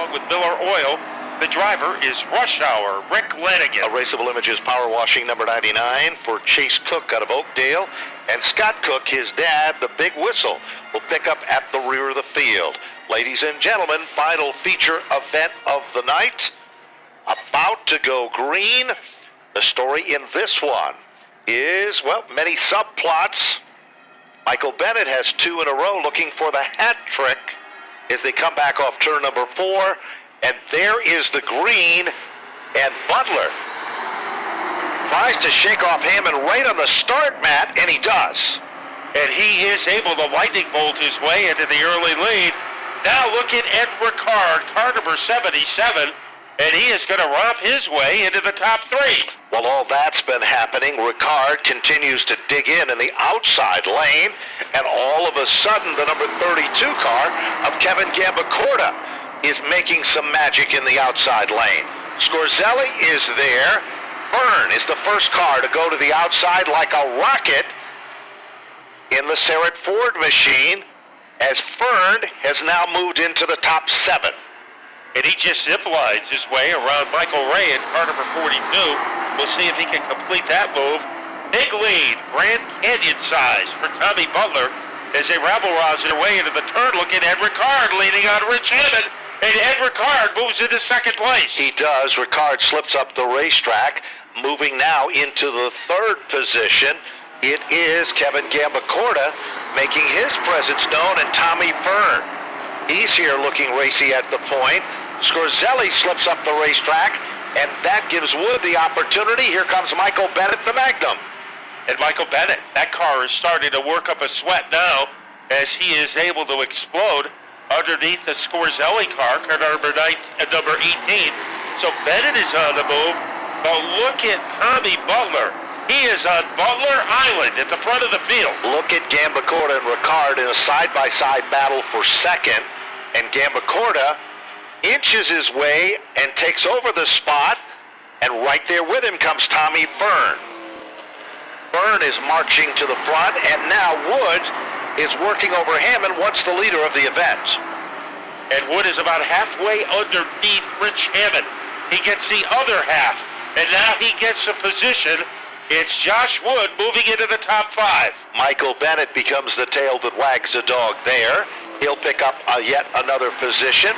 along with Miller Oil. The driver is Rush Hour, Rick Lanigan. Erasable Images Power Washing number 99 for Chase Cook out of Oakdale. And Scott Cook, his dad, the Big Whistle, will pick up at the rear of the field. Ladies and gentlemen, final feature event of the night. About to go green. The story in this one is, well, many subplots. Michael Bennett has 2 in a row looking for the hat trick as they come back off turn number 4. And there is the green, and Butler tries to shake off Hammond right on the start mat, and he does. And he is able to lightning bolt his way into the early lead. Now look at Ed Ricard, car number 77, and he is going to romp his way into the top 3. While all that's been happening, Ricard continues to dig in the outside lane, and all of a sudden the number 32 car of Kevin Gambacorta is making some magic in the outside lane. Scorzelli is there. Fern is the first car to go to the outside like a rocket in the Sarrett Ford machine, as Fern has now moved into the top 7. And he just ziplines his way around Michael Ray in car number 42. We'll see if he can complete that move. Big lead, Grand Canyon size for Tommy Butler as they rabble-rouse their way into the turn. Look at Ed Ricard leading on Rich Hammond. And Ed Ricard moves into second place. He does. Ricard slips up the racetrack, moving now into the 3rd position. It is Kevin Gambacorta making his presence known, and Tommy Fern. He's here looking racy at the point. Scorzelli slips up the racetrack, and that gives Wood the opportunity. Here comes Michael Bennett, the Magnum. And Michael Bennett, that car is starting to work up a sweat now as he is able to explode underneath the Scorzelli car number 18. So Bennett is on the move, but look at Tommy Butler. He is on Butler Island at the front of the field. Look at Gambacorta and Ricard in a side-by-side battle for second, and Gambacorta inches his way and takes over the spot, and right there with him comes Tommy Fern. Fern is marching to the front, and now Wood is working over Hammond, once the leader of the event. And Wood is about halfway underneath Rich Hammond. He gets the other half, and now he gets a position. It's Josh Wood moving into the top 5. Michael Bennett becomes the tail that wags the dog there. He'll pick up yet another position.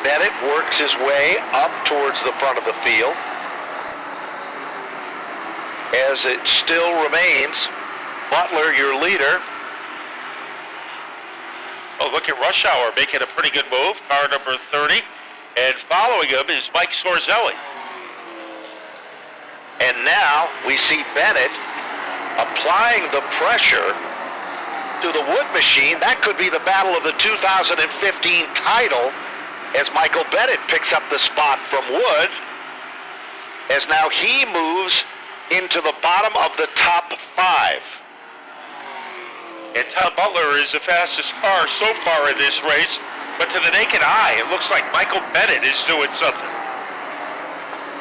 Bennett works his way up towards the front of the field, as it still remains Butler, your leader. Oh, look at Rush Hour making a pretty good move, car number 30. And following him is Mike Scorzelli. And now we see Bennett applying the pressure to the Wood machine. That could be the battle of the 2015 title, as Michael Bennett picks up the spot from Wood, as now he moves into the bottom of the top 5. And Tom Butler is the fastest car so far in this race, but to the naked eye, it looks like Michael Bennett is doing something.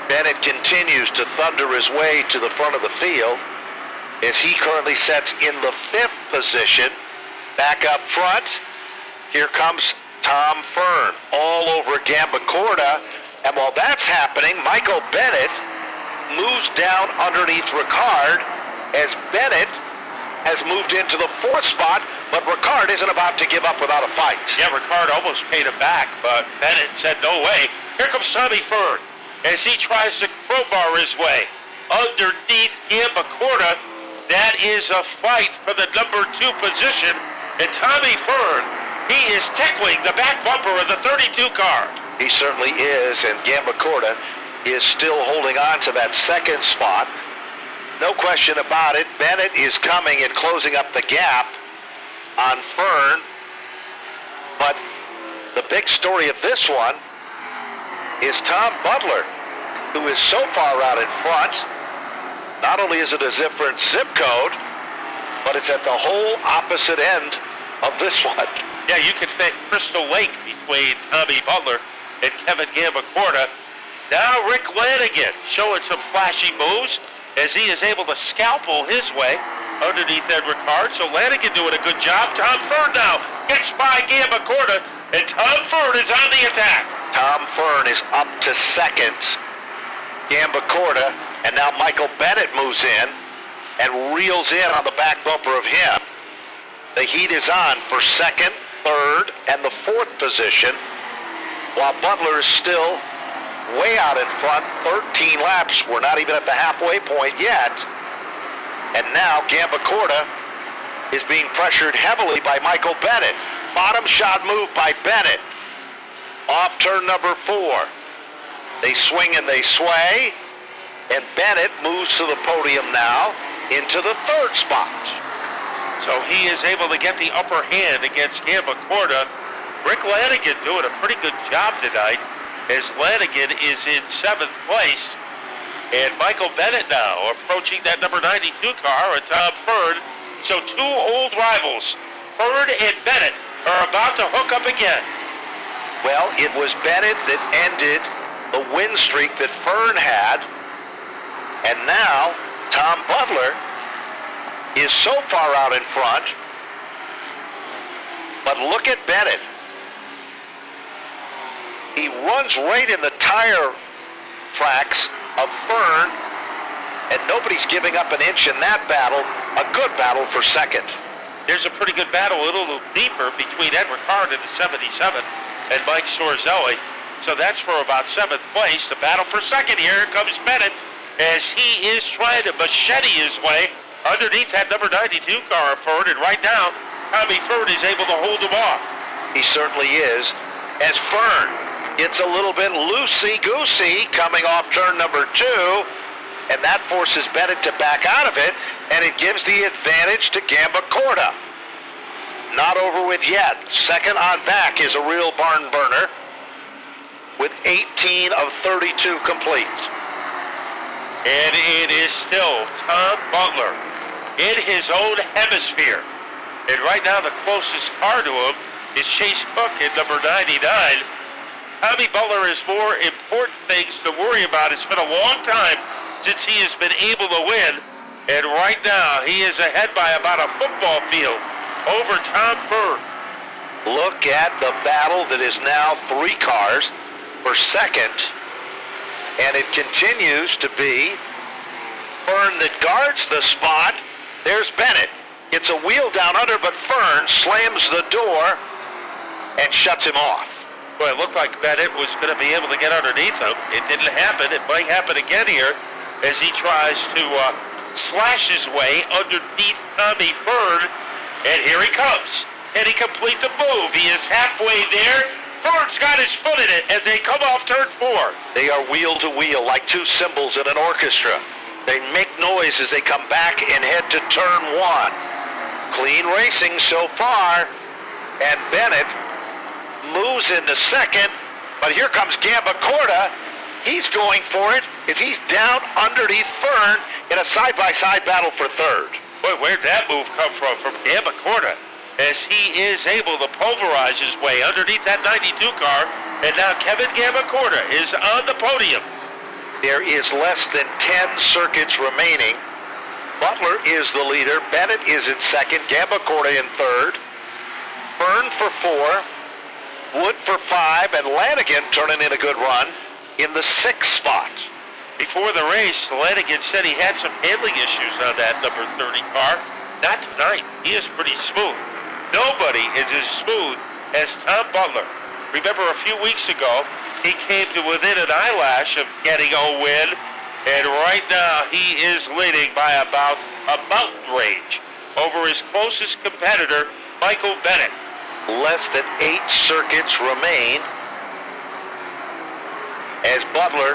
Bennett continues to thunder his way to the front of the field, as he currently sets in the 5th position. Back up front, here comes Tom Fern all over Gambacorta, and while that's happening, Michael Bennett moves down underneath Ricard, as Bennett has moved into the 4th spot, but Ricard isn't about to give up without a fight. Yeah, Ricard almost paid him back, but Bennett said no way. Here comes Tommy Fern as he tries to crowbar his way underneath Gambacorta. That is a fight for the number 2 position, and Tommy Fern, he is tickling the back bumper of the 32 car. He certainly is, and Gambacorta is still holding on to that 2nd spot. No question about it. Bennett is coming and closing up the gap on Fern. But the big story of this one is Tom Butler, who is so far out in front. Not only is it a different zip code, but it's at the whole opposite end of this one. Yeah, you could fit Crystal Lake between Tommy Butler and Kevin Gambacorta. Now Rick Lanigan showing some flashy moves as he is able to scalpel his way underneath Ed Ricard. So Lanigan doing a good job. Tom Fern now gets by Gambacorta, and Tom Fern is on the attack. Tom Fern is up to second. Gambacorta, and now Michael Bennett moves in and reels in on the back bumper of him. The heat is on for second, third, and the fourth position, while Butler is still way out in front, 13 laps. We're not even at the halfway point yet. And now Gambacorta is being pressured heavily by Michael Bennett. Bottom shot move by Bennett. Off turn number 4. They swing and they sway, and Bennett moves to the podium now into the third spot. So he is able to get the upper hand against Gambacorta. Rick Lanigan doing a pretty good job tonight, as Lanigan is in 7th place. And Michael Bennett now approaching that number 92 car, and Tom Fern. So two old rivals, Fern and Bennett, are about to hook up again. Well, it was Bennett that ended the win streak that Fern had, and now Tom Butler is so far out in front. But look at Bennett. He runs right in the tire tracks of Fern, and nobody's giving up an inch in that battle. A good battle for second. There's a pretty good battle, a little deeper, between Ed Ricard in the 77 and Mike Sorzelli. So that's for about 7th place. The battle for second. Here comes Bennett as he is trying to machete his way underneath that number 92 car of Fern. And right now, Tommy Fern is able to hold him off. He certainly is. As Fern gets a little bit loosey-goosey coming off turn number 2, and that forces Bennett to back out of it, and it gives the advantage to Gambacorta. Not over with yet. Second on back is a real barn burner with 18 of 32 complete. And it is still Tom Butler in his own hemisphere. And right now the closest car to him is Chase Cook at number 99. Tommy Butler has more important things to worry about. It's been a long time since he has been able to win. And right now he is ahead by about a football field over Tom Fern. Look at the battle that is now 3 cars for second, and it continues to be Fern that guards the spot. There's Bennett. Gets a wheel down under, but Fern slams the door and shuts him off. Well, it looked like Bennett was going to be able to get underneath him. It didn't happen. It might happen again here as he tries to slash his way underneath Tommy Fern. And here he comes. And he completes the move. He is halfway there. Fern's got his foot in it as they come off turn 4. They are wheel to wheel like two cymbals in an orchestra. They make noise as they come back and head to turn 1. Clean racing so far. And Bennett moves into second. But here comes Gambacorta. He's going for it as he's down underneath Fern in a side-by-side battle for third. Boy, where'd that move come from Gambacorta? As he is able to pulverize his way underneath that 92 car. And now Kevin Gambacorta is on the podium. There is less than 10 circuits remaining. Butler is the leader. Bennett is in second. Gambacorta in third. Fern for 4. Wood for 5. And Lanigan turning in a good run in the 6th spot. Before the race, Lanigan said he had some handling issues on that number 30 car. Not tonight. He is pretty smooth. Nobody is as smooth as Tom Butler. Remember a few weeks ago, he came to within an eyelash of getting a win, and right now he is leading by about a mountain range over his closest competitor, Michael Bennett. Less than 8 circuits remain as Butler,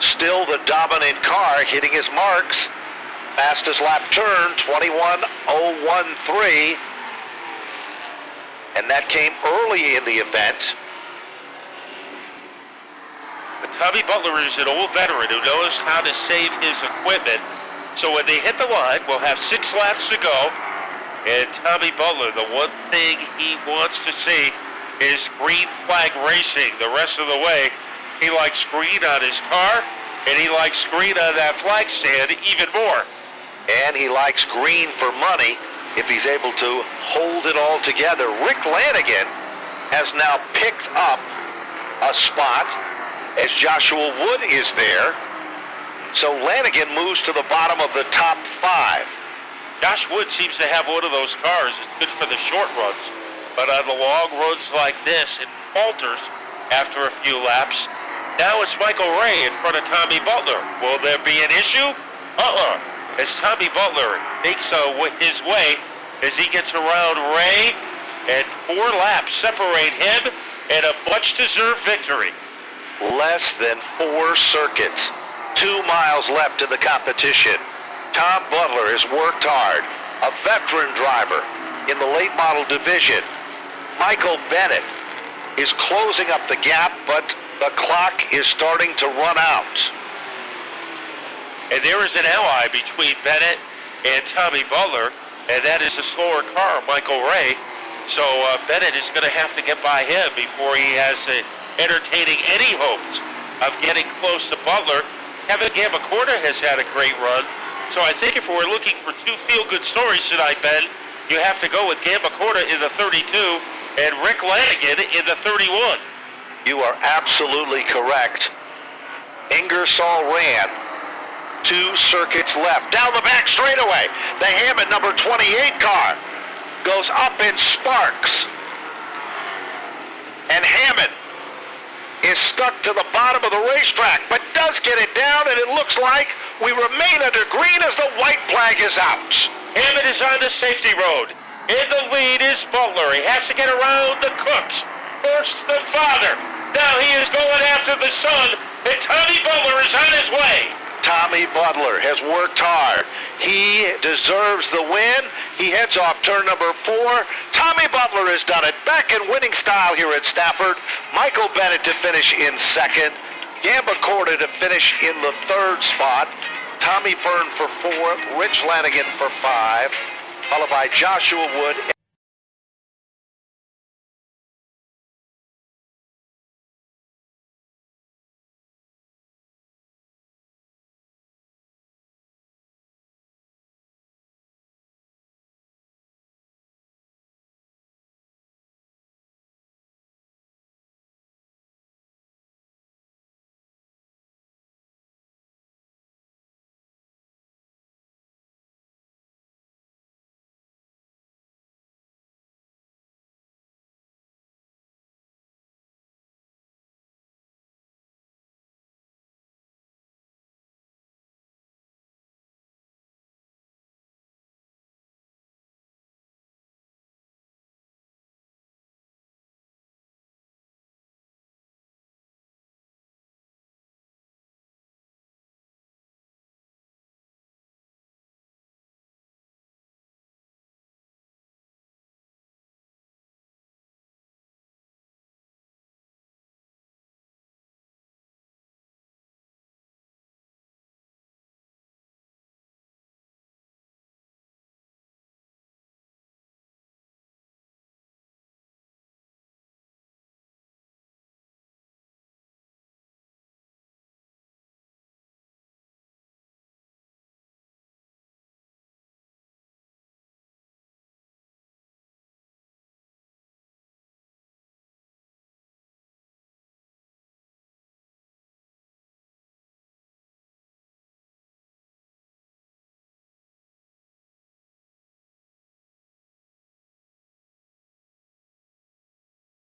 still the dominant car, hitting his marks. Fastest lap turn, 21.013. And that came early in the event. But Tommy Butler is an old veteran who knows how to save his equipment. So when they hit the line, we'll have 6 laps to go. And Tommy Butler, the one thing he wants to see is green flag racing the rest of the way. He likes green on his car, and he likes green on that flag stand even more. And he likes green for money if he's able to hold it all together. Rick Lanigan has now picked up a spot as Joshua Wood is there. So Lanigan moves to the bottom of the top 5. Josh Wood seems to have one of those cars. It's good for the short runs. But on the long runs like this, it falters after a few laps. Now it's Michael Ray in front of Tommy Butler. Will there be an issue? As Tommy Butler makes his way as he gets around Ray, and 4 laps separate him and a much-deserved victory. Less than 4 circuits. 2 miles left in the competition. Tom Butler has worked hard. A veteran driver in the late model division. Michael Bennett is closing up the gap, but the clock is starting to run out. And there is an ally between Bennett and Tommy Butler, and that is a slower car, Michael Ray. So Bennett is going to have to get by him before he has entertaining any hopes of getting close to Butler. Kevin Gambacorta has had a great run. So I think if we're looking for 2 feel-good stories tonight, Ben, you have to go with Gambacorta in the 32 and Rick Lanigan in the 31. You are absolutely correct. Ingersoll Rand, 2 circuits left. Down the back straightaway, the Hammond number 28 car goes up in sparks. And Hammond is stuck to the bottom of the racetrack, but does get it down, and it looks like we remain under green as the white flag is out. Hammond is on the safety road. In the lead is Butler. He has to get around the Cooks. First the father. Now he is going after the son, and Tommy Butler is on his way. Tommy Butler has worked hard. He deserves the win. He heads off turn number 4. Tommy Butler has done it. Back in winning style here at Stafford. Michael Bennett to finish in 2nd. Gambacorta to finish in the 3rd spot. Tommy Fern for 4th. Rich Lanigan for 5. Followed by Joshua Wood